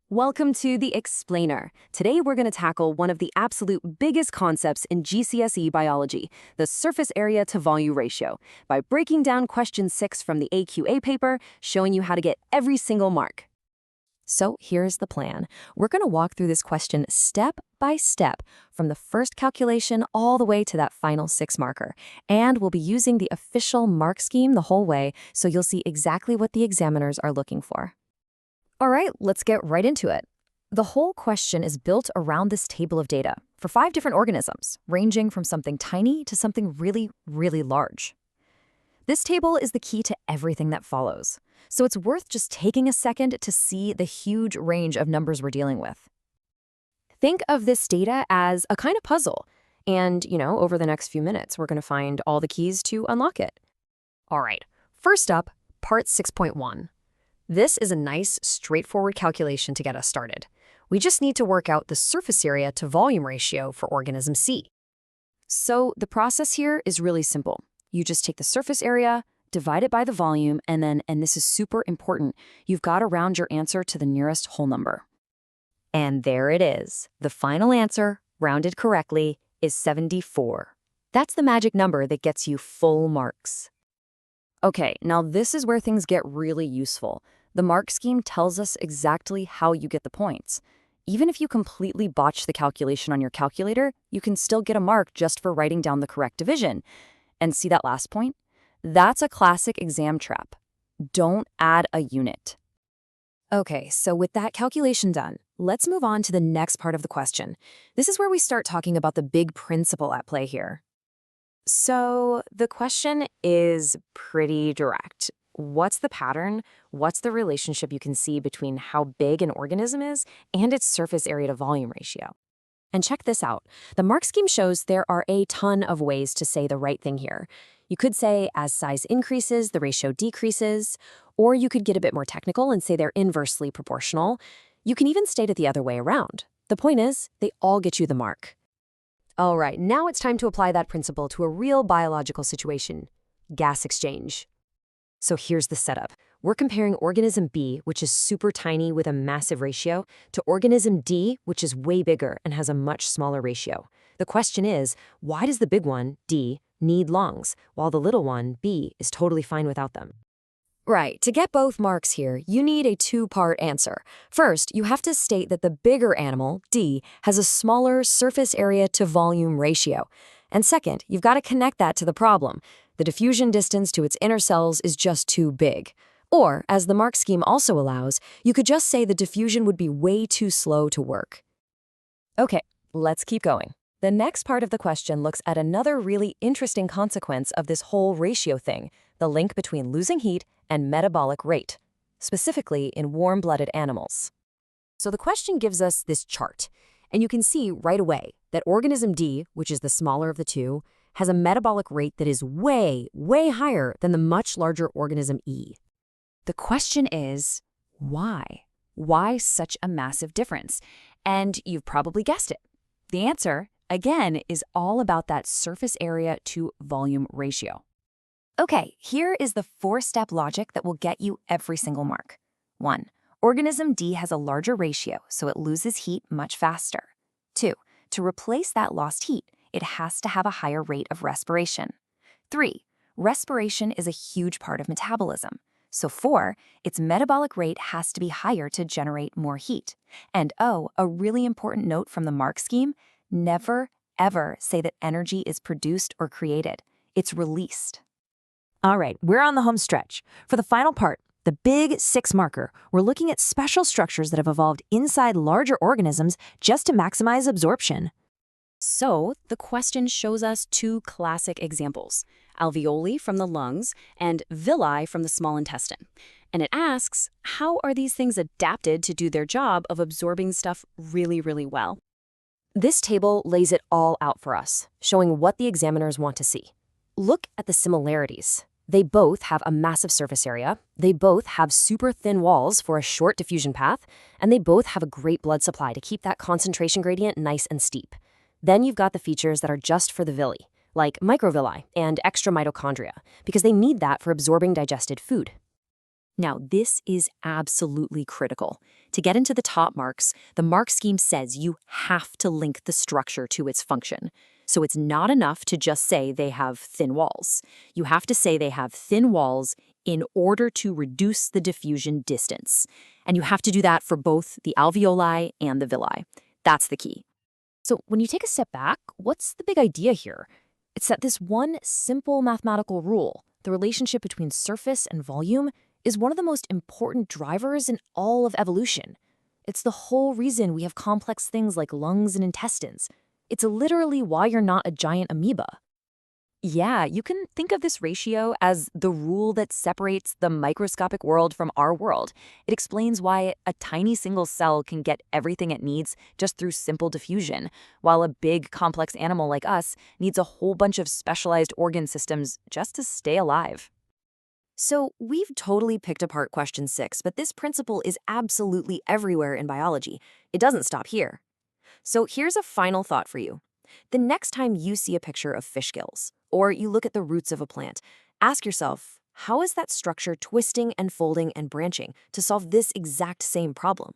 Welcome to The Explainer. Today we're going to tackle one of the absolute biggest concepts in GCSE biology, the surface area to volume ratio, by breaking down question 6 from the AQA paper, showing you how to get every single mark. So here's the plan. We're going to walk through this question step by step, from the first calculation all the way to that final 6 marker. And we'll be using the official mark scheme the whole way, so you'll see exactly what the examiners are looking for. All right, let's get right into it. The whole question is built around this table of data for 5 different organisms, ranging from something tiny to something really, really large. This table is the key to everything that follows, so it's worth just taking a second to see the huge range of numbers we're dealing with. Think of this data as a kind of puzzle, and, over the next few minutes, we're going to find all the keys to unlock it. All right, first up, part 6.1. This is a nice, straightforward calculation to get us started. We just need to work out the surface area to volume ratio for organism C. So the process here is really simple. You just take the surface area, divide it by the volume, and then, and this is super important, you've got to round your answer to the nearest whole number. And there it is. The final answer, rounded correctly, is 74. That's the magic number that gets you full marks. Okay, now this is where things get really useful. The mark scheme tells us exactly how you get the points. Even if you completely botch the calculation on your calculator, you can still get a mark just for writing down the correct division. And see that last point? That's a classic exam trap. Don't add a unit. Okay, so with that calculation done, let's move on to the next part of the question. This is where we start talking about the big principle at play here. So the question is pretty direct. What's the pattern? What's the relationship you can see between how big an organism is and its surface area to volume ratio? And check this out. The mark scheme shows there are a ton of ways to say the right thing here. You could say as size increases, the ratio decreases, or you could get a bit more technical and say they're inversely proportional. You can even state it the other way around. The point is, they all get you the mark. All right, now it's time to apply that principle to a real biological situation, gas exchange. So here's the setup. We're comparing organism B, which is super tiny with a massive ratio, to organism D, which is way bigger and has a much smaller ratio. The question is, why does the big one, D, need lungs, while the little one, B, is totally fine without them? Right, to get both marks here, you need a 2-part answer. First, you have to state that the bigger animal, D, has a smaller surface area to volume ratio. And second, you've got to connect that to the problem. The diffusion distance to its inner cells is just too big. Or, as the mark scheme also allows, you could just say the diffusion would be way too slow to work. Okay, let's keep going. The next part of the question looks at another really interesting consequence of this whole ratio thing, the link between losing heat and metabolic rate, specifically in warm-blooded animals. So the question gives us this chart, and you can see right away that organism D, which is the smaller of the two, has a metabolic rate that is way, way higher than the much larger organism E. The question is, why? Why such a massive difference? And you've probably guessed it. The answer, again, is all about that surface area to volume ratio. Okay, here is the 4-step logic that will get you every single mark. 1. Organism D has a larger ratio, so it loses heat much faster. 2. To replace that lost heat, it has to have a higher rate of respiration. 3. Respiration is a huge part of metabolism. So 4, its metabolic rate has to be higher to generate more heat. And oh, a really important note from the mark scheme, never, ever say that energy is produced or created. It's released. All right, we're on the home stretch. For the final part, the big 6 marker, we're looking at special structures that have evolved inside larger organisms just to maximize absorption. So the question shows us 2 classic examples, alveoli from the lungs and villi from the small intestine. And it asks, how are these things adapted to do their job of absorbing stuff really, really well? This table lays it all out for us, showing what the examiners want to see. Look at the similarities. They both have a massive surface area, they both have super thin walls for a short diffusion path, and they both have a great blood supply to keep that concentration gradient nice and steep. Then you've got the features that are just for the villi, like microvilli and extra mitochondria, because they need that for absorbing digested food. Now, this is absolutely critical. To get into the top marks, the mark scheme says you have to link the structure to its function. So it's not enough to just say they have thin walls. You have to say they have thin walls in order to reduce the diffusion distance. And you have to do that for both the alveoli and the villi. That's the key. So when you take a step back, what's the big idea here? It's that this one simple mathematical rule, the relationship between surface and volume, is one of the most important drivers in all of evolution. It's the whole reason we have complex things like lungs and intestines. It's literally why you're not a giant amoeba. Yeah, you can think of this ratio as the rule that separates the microscopic world from our world. It explains why a tiny single cell can get everything it needs just through simple diffusion, while a big, complex animal like us needs a whole bunch of specialized organ systems just to stay alive. So we've totally picked apart question 6, but this principle is absolutely everywhere in biology. It doesn't stop here. So here's a final thought for you. The next time you see a picture of fish gills, or you look at the roots of a plant, ask yourself, how is that structure twisting and folding and branching to solve this exact same problem?